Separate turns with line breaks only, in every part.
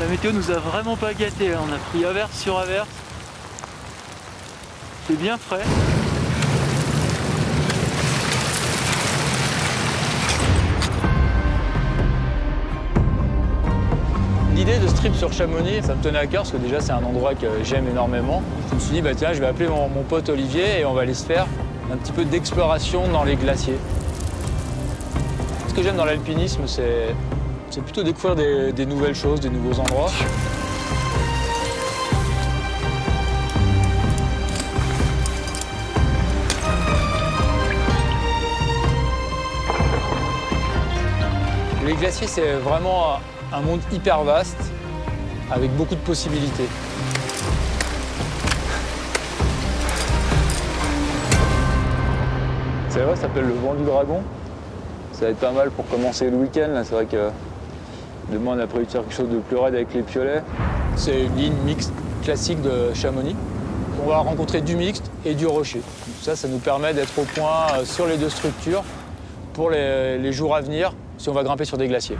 La météo nous a vraiment pas gâtés, on a pris averse sur averse. C'est bien frais.
L'idée de ce trip sur Chamonix, ça me tenait à cœur parce que déjà c'est un endroit que j'aime énormément. Je me suis dit, bah tiens, je vais appeler mon pote Olivier et on va aller se faire un petit peu d'exploration dans les glaciers. Ce que j'aime dans l'alpinisme, c'est plutôt découvrir des nouvelles choses, des nouveaux endroits. Les glaciers, c'est vraiment un monde hyper vaste, avec beaucoup de possibilités. C'est vrai, ça s'appelle le vent du dragon. Ça va être pas mal pour commencer le week-end. C'est vrai que demain, on a prévu de faire quelque chose de plus raide avec les piolets. C'est une ligne mixte classique de Chamonix. On va rencontrer du mixte et du rocher. Ça nous permet d'être au point sur les deux structures pour les jours à venir si on va grimper sur des glaciers.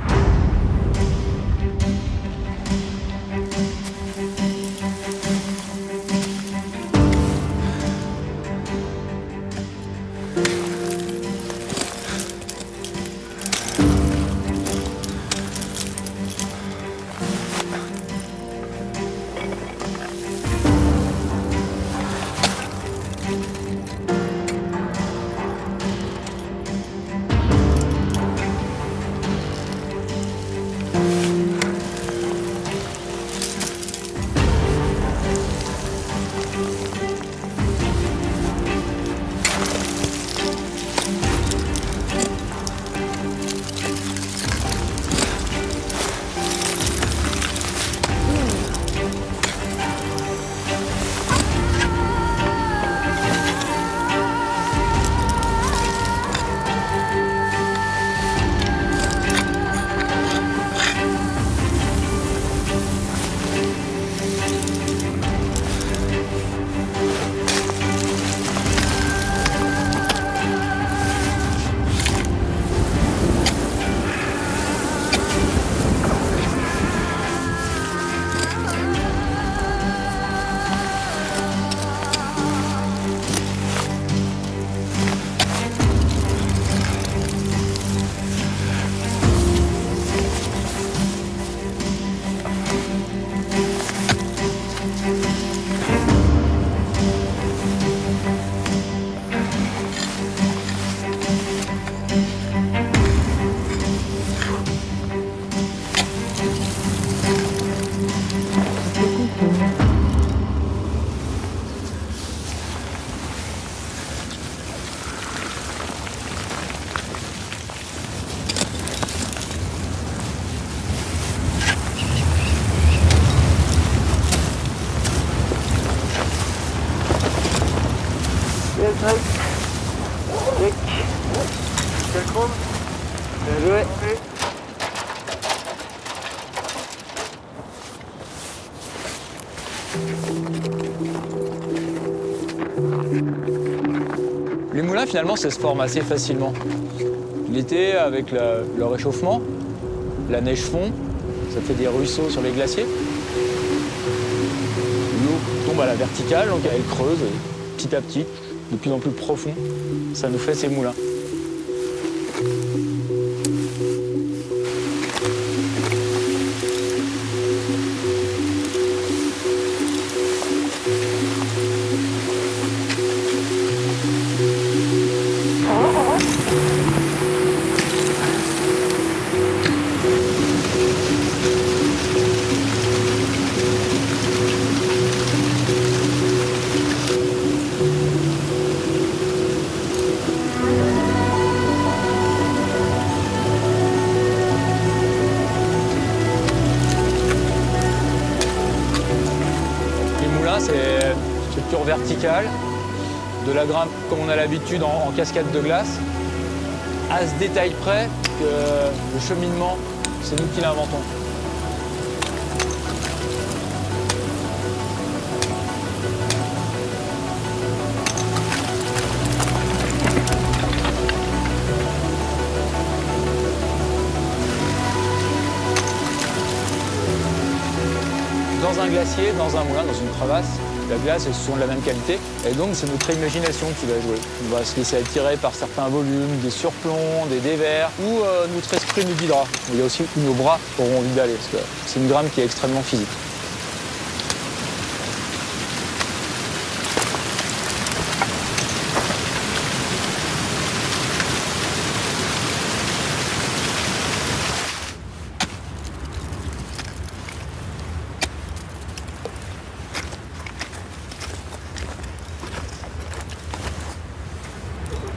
Les moulins, finalement, ça se forme assez facilement. L'été, avec le réchauffement, la neige fond, ça fait des ruisseaux sur les glaciers. L'eau tombe à la verticale, donc elle creuse petit à petit, de plus en plus profond. Ça nous fait ces moulins. C'est une structure verticale, de la grimpe comme on a l'habitude en cascade de glace, à ce détail près que le cheminement, c'est nous qui l'inventons. dans un glacier, dans un moulin, dans une crevasse. La glace, elles sont de la même qualité. Et donc, c'est notre imagination qui va jouer. On va se laisser attirer par certains volumes, des surplombs, des dévers, ou notre esprit nous guidera. Il y a aussi où nos bras auront envie d'aller, parce que c'est une grame qui est extrêmement physique.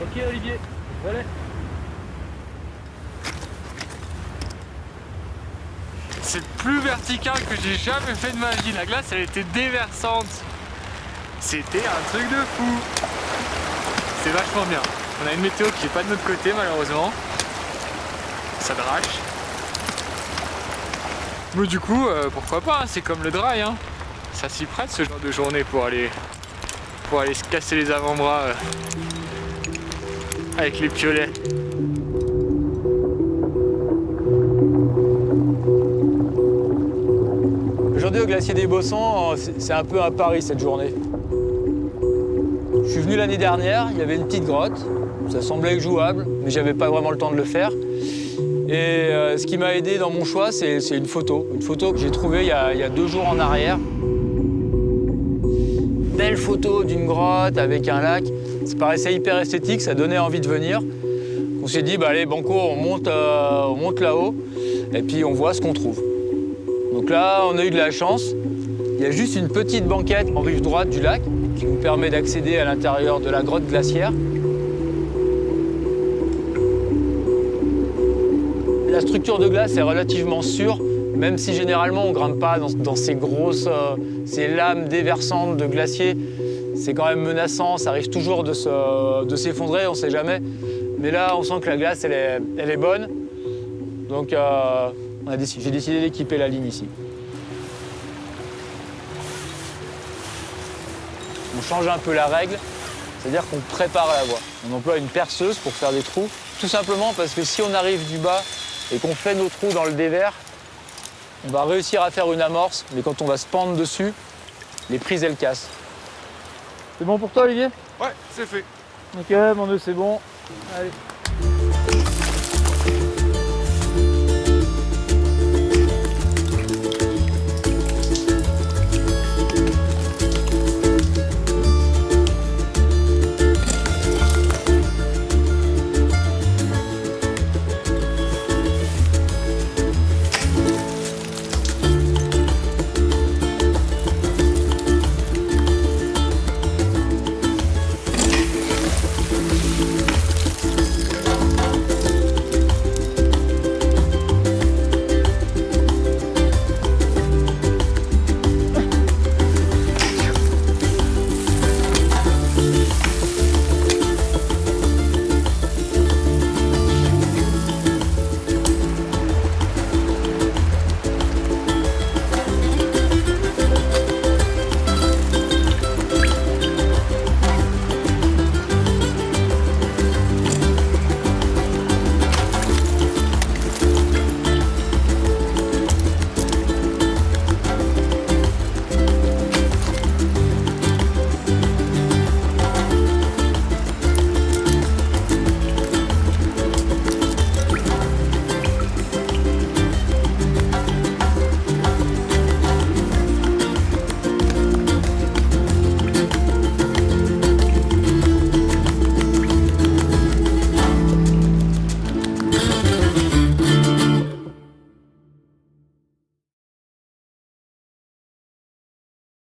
Ok Olivier, voilà. C'est le plus vertical que j'ai jamais fait de ma vie. La glace, elle était déversante. C'était un truc de fou. C'est vachement bien. On a une météo qui est pas de notre côté malheureusement. Ça drache. Mais du coup, pourquoi pas, hein, c'est comme le dry. Hein. Ça s'y prête ce genre de journée pour aller se casser les avant-bras avec les piolets.
Aujourd'hui au glacier des Bossons, c'est un peu un pari cette journée. Je suis venu l'année dernière, il y avait une petite grotte, ça semblait jouable, mais j'avais pas vraiment le temps de le faire. Et ce qui m'a aidé dans mon choix, c'est une photo que j'ai trouvée il y a 2 jours en arrière. Belle photo d'une grotte avec un lac, ça paraissait hyper esthétique, ça donnait envie de venir. On s'est dit, bah allez banco, on monte là-haut et puis on voit ce qu'on trouve. Donc là, on a eu de la chance. Il y a juste une petite banquette en rive droite du lac qui nous permet d'accéder à l'intérieur de la grotte glaciaire. La structure de glace est relativement sûre, même si généralement on ne grimpe pas dans ces grosses ces lames déversantes de glacier. C'est quand même menaçant, ça risque toujours de s'effondrer, on ne sait jamais. Mais là, on sent que la glace, elle est bonne. Donc j'ai décidé d'équiper la ligne ici. On change un peu la règle, c'est-à-dire qu'on prépare la voie. On emploie une perceuse pour faire des trous, tout simplement parce que si on arrive du bas et qu'on fait nos trous dans le dévers, on va réussir à faire une amorce, mais quand on va se pendre dessus, les prises, elles cassent. C'est bon pour toi, Olivier?
Ouais, c'est fait.
Ok, mon nœud, c'est bon. Allez.